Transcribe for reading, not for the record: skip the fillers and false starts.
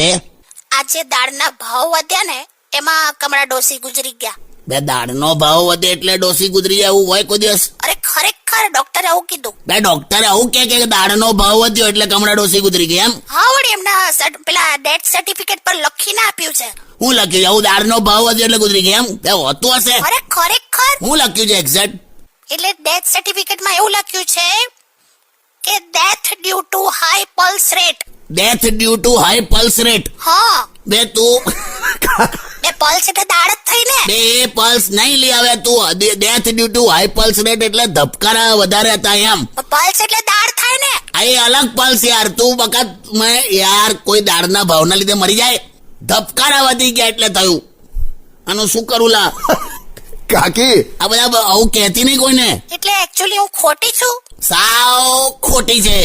તે આ જે દાળના ભાવ વધ્યા ને એમાં કમળા ડોસી ગુજરી ગયા. બે દાળનો ભાવ વધે એટલે ડોસી ગુજરી જાય એવું હોય કોઈ દિવસ? અરે ખરેખર ડોક્ટરે આવું કીધું. બે ડોક્ટરે આવું કે દાળનો ભાવ વધ્યો એટલે કમળા ડોસી ગુજરી ગયા એમ? હા વળી એમના પેલા ડેથ સર્ટિફિકેટ પર લખીને આપ્યું છે. હું લખ્યું છે આવું દાળનો ભાવ વધ્યો એટલે ગુજરી ગયા એમ? બે હોતું હશે. અરે ખરેખર હું લખ્યું છે એક્ઝેક્ટ? એટલે ડેથ સર્ટિફિકેટમાં એવું લખ્યું છે કે death due to high pulse rate. Death due to high pulse rate. હા બે તું બે પલ્સ એટલે દાળ જ થઈ ને. બે પલ્સ નહીં લે હવે તું. Death due to high pulse rate એટલે ધબકારા વધારે હતા એમ? પલ્સ એટલે દાળ થાય ને. આ એ અલગ પલ્સ યાર. તું વખત મેં યાર કોઈ દાળના ભાવના લીધે મરી જાય? ધબકારા વધી ગયા એટલે થયું. આનું શું કરું લા? કાકી આ બધા આવું કહેતી નહીં કોઈને. એટલે એકચ્યુઅલી હું ખોટી છું. સાવ ખોટી છે.